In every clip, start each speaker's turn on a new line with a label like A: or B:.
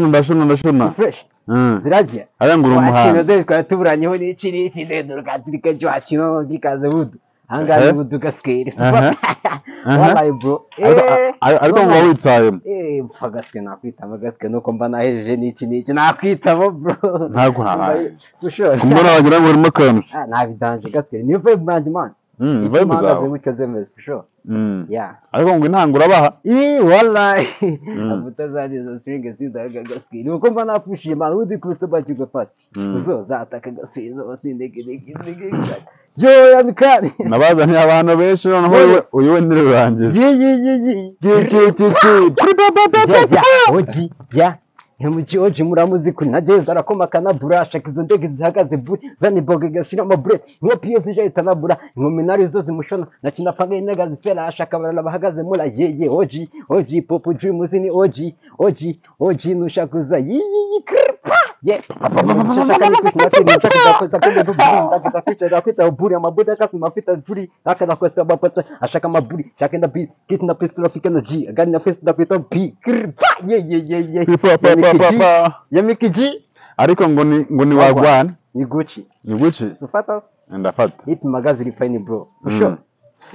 A: ndashona
B: fresh zirajya
A: arangura umuhanda
B: wakina dore twatuburanyeho n'iki ndendura katurika cyo wakina gikaze budu hangari budu gaskere wallahi bro
A: ariko ngo witayemo
B: mfa gaske nakwitamo gaske nuko mba nahejeje n'iki nakwitamo bro
A: ntabwo hahaye
B: kushora
A: kumbona wagira ngo urimo kantu
B: nabidanje gaske niyo vibe band man
A: vibe zawe
B: wikazemeze kushora yeah
A: ariko ngo intangura baha
B: wallahi abutazaniza string zidaga gaske nuko mba napushije man udi kusoba cyugo pass uzoza ataka gaske sindege yo yamikani
A: nabazaniye abantu benshi noneho uyu we ndirangiza
B: oji ya Hemuji oji muramuzi kuri najeza arakoma kana burasha kizo ndege zihagaze buri zani boge gasina mabure nko PS je itanabura nko minari zo zimushona nakina panga inega zifera ashaka barana bahagaze mura yeye oji popo dream zini oji nushakuza kripa ye shaka ni kutina kini shaka za kende bubinda kitaficha kwita buri amabuda kasi mafita juri akana kwesta bapata ashaka maburi shaka nda bi kitina pistol afika na G gani na fest da kwita B kripa ye Yamikiji
A: ariko ngo ni wagwana
B: ni Gucci so fatas
A: ndafata
B: ipi magazi refine bro sure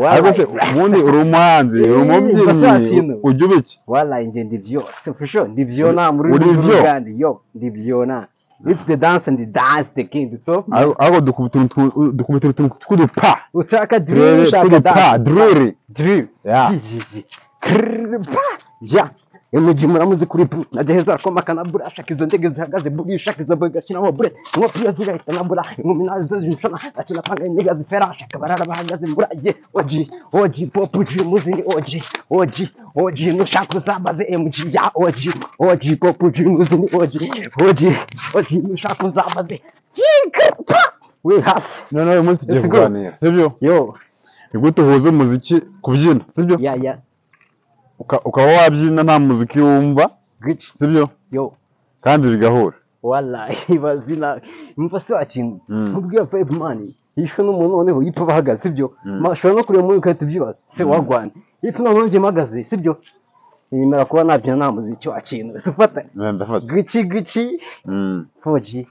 A: ariko se ubundi uri umuhanzi uri umubyinnyi ujubiki
B: wallahi nje ndivyo for sure ndivyo na muri Ruganda yo ndivyo na if the dance and the dance the king the top
A: ariko dukubita twudupa
B: utaka drill ushaka dance drill ya Emuji muramuzi kuri bu najeheza akoma kanabura ashaka izo ndege zihagaze buri ashaka izo boga kinamo bure nko pia zigahita nabura inkominazi zo zishona akina panga indege zifera ashaka barara bahagaze mburaje oji popu muzini oji nushaka zabaze emuji ya oji popu muzini oji nushaka zabaze we has
A: no umunsi tugiye kuganira sibyo
B: yo
A: igute uhuza umuziki kubyina sibyo
B: ya
A: ukaba wabyina nta muziki wumva sibyo
B: yo
A: kandi bigahura
B: wallahi bazina mfase wakintu mubwiye vibe man yisho n'umuntu noneho yipa bahagaze sibyo mashoro no kureba muri kati byiba se wagwana yipa nonje magaze sibyo nyimera kuba nabyina nta muziki wakintu sifata
A: ndafata
B: gici 4G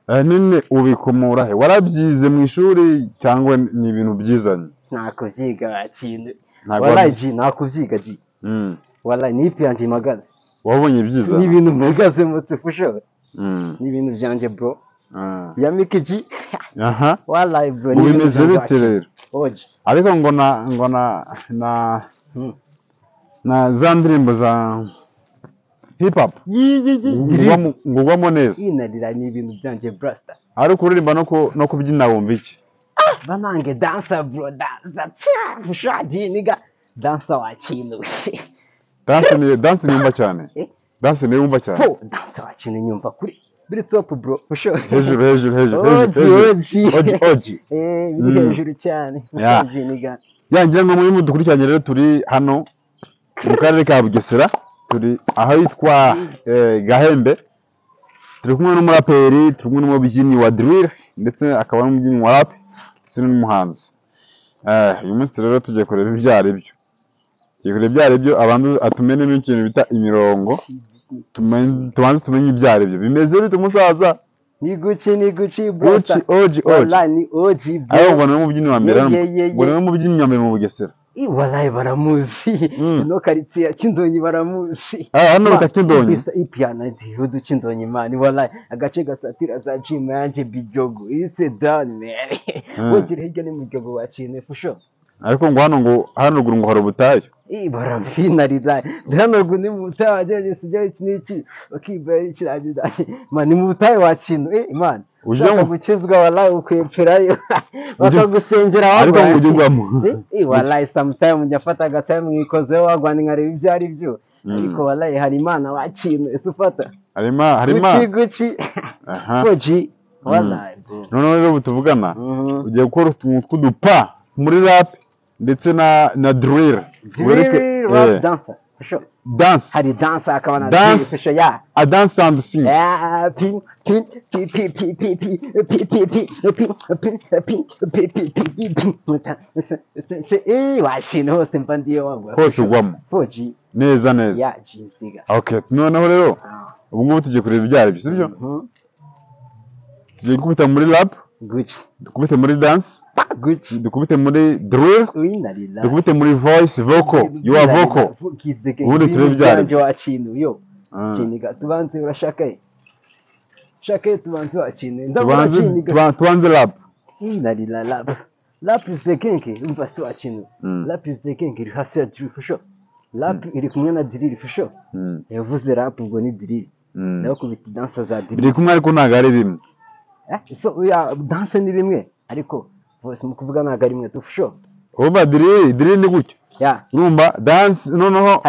A: none ubikomora he warabyize mu ishuri cyangwa ni ibintu byizanye
B: nakuvyiga wakintu wallahi nakuvyiga ji wallahi nipi yanje magaze
A: wabonye byiza
B: ni ibintu magaze mutufusho ni ibintu byanje bro Yamikiji wallahi bro
A: ubimeze bite rero
B: oje
A: ariko ngo na za ndirimbo za hip hop ngubamo neza
B: inarira ni ibintu byanje brasta
A: ariko uririmba no kubyina wumva iki
B: banange dancer bro dancer shaji niga dancer wa kintu
A: dance nyumva cyane dance ni yumva cyane
B: fo dancer wa kintu nyumva kuri biri top bro for sure
A: hejuru
B: oji biri hejuru cyane shaji niga
A: yangira ngo muri dukurikiranye rero turi hano mu karere ka Bugesera turi aho yitwa Gahembe turi kumwe n'umuraperi turi kumwe n'umubyinnyi wa drill ndetse akaba n'umubyinnyi wa rap n'umuhanzi uyu munsi rero tugiye kureba ibyari byo abantu atumenemo ikintu bita imirongo tubanze tumenye ibyari byo bimeze bite umusaza
B: ni Gucci bro
A: wallahi
B: ni oji bro
A: ayo ubona umubyinnyi wa mbere mu Bugesera
B: wallahi baramuzi no karitsiye Kindonyi baramuzi
A: hano bita Kindonyi
B: bisa ipiana ndihudu Kindonyi man wallahi agace gasatira za gym yanje bijogo ise down man wogire hirya ni mujogo wakine fusho
A: ariko ngo hano ruguru ngo hari ubutayu
B: barafinariza hano ngo ni mutayu wajeje sijya iki bakiba ikiragida man ni mutayu wakino man ushaka gukizwa wallahi ukwepferayo bakagusengera
A: ariko mujugwamo
B: wallahi sometime njafata gatime mwikozeho wagwana nkareba ibyo ari byo ariko wallahi hari imana wakino esufata
A: harima
B: Gucci 4G wallahi
A: none rero butuvugana ugiye gukora utuntu tw'udupa muri rap ndetse na drill
B: rap dancer for sure
A: dance
B: hari dance akaba na drill for sure yeah
A: a dance and sing
B: pin washino hose mpandiye wagwa
A: hose ugwamo
B: 4G
A: neza
B: yeah jinsiga
A: okay noneho rero ubu ngubu tugiye kureba ibyo aribyo sibyo tugiye gukubita muri rap
B: Gucci
A: dukubite muri dance
B: Gucci
A: dukubite muri drill
B: winarira
A: dukubite muri voice vocal you are vocal ubundi turebe ibyo aribyo
B: wakintu yo kiniga tubanze urashaka shaka tubanze wakintu
A: tubanze rap
B: winarira rap is the king umva se wakintu rap is the king iri hasi ya drill for sure rap iri kumwe na drill for sure yavuze rap ubwo ni drill nayo kubita dance za drill
A: biri kumwe ariko ntago ari bimwe
B: so ya dance ni bimwe ariko voice mu kuvuga ntago ari bimwe for sure
A: uba drill ni gutyo urumva dance noneho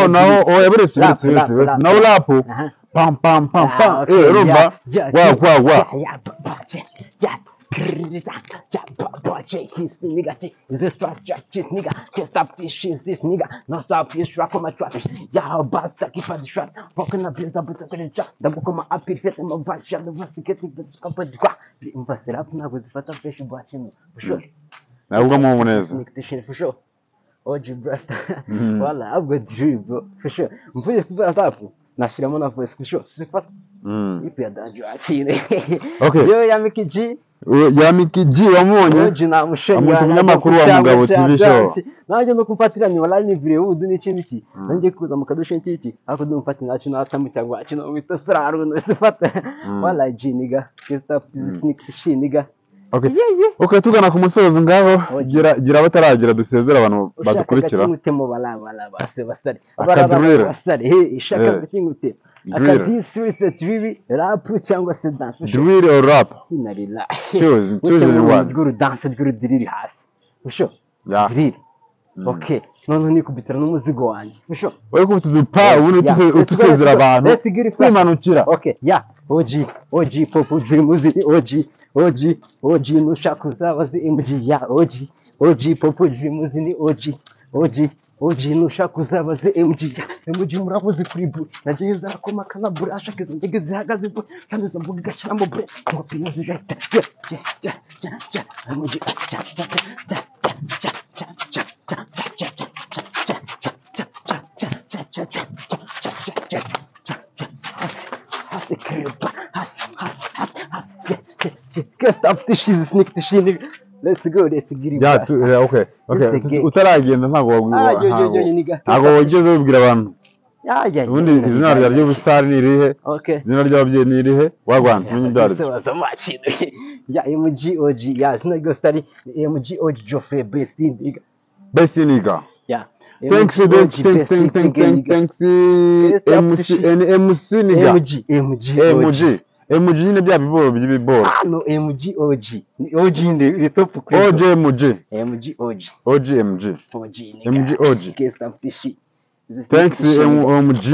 A: naho yaburetse naho rap pam pam pam pam urumva wa
B: This nigga is a strap this nigga can't stop this shit this nigga no stop this trap on my trap yeah basta keep the trap walking up is up to the chat da bukoma appeal fit my vacha the investigative this company kwa imvasira hapo na kuzifata fresh bwasino for sure
A: navuga mu muneza
B: for sure oji brasta wala abgo dribble for sure mvuye kuva hapo nashiramo na voice for sure sifata ipi ya dajo asine yo ya mikiji
A: G wamubonye
B: oji na mushenya
A: umunyamakuru wa Mugabo TV show
B: naje no kumfatiranye wala ni video udu ni kiniki nanje kuza mukadushe nkiki ako dumfati nacu natamu cyangwa akino wita sararu no sifata wala G niga stop sneak shit niga
A: okay tugana ku musozo ngaho gira bataragira dusezera abantu badukurikira
B: mutemo bala base basare basare ishaka kingute akadiswitse drill rap cyangwa se dance
A: drill or rap
B: inarila
A: choose
B: one guru dance guru drill hasi usho drill okay none ni kubitira n'umuzigo wanje usho
A: we kubita dupa ubundi utusezera abantu kwimanukira
B: okay OG pop drill music OG nushaka uzabaze MG ya OG pop drill music OG nushaka uzabaze MG murabuze kuri bu nagiye zarakoma kana burasha kizo ndege zihagaze bu kandi zo mbuga gashiramo bre ngo pino zijata MG stop this shit sneak the shit let's go let's get it
A: okay utaragenda ntago wogeze ubwira abantu ubundi izina rya ry'ubustar ni irihe izina ry'ababyeyi ni irihe wagwanda tumenye ibyari
B: ya MG OG ya izina ry'ubustar MG OG Joffrey best
A: nigga thanks MC nigga MG nyine bya biboro by'ibiboro
B: no MG OG ni top MG OG
A: thanks MG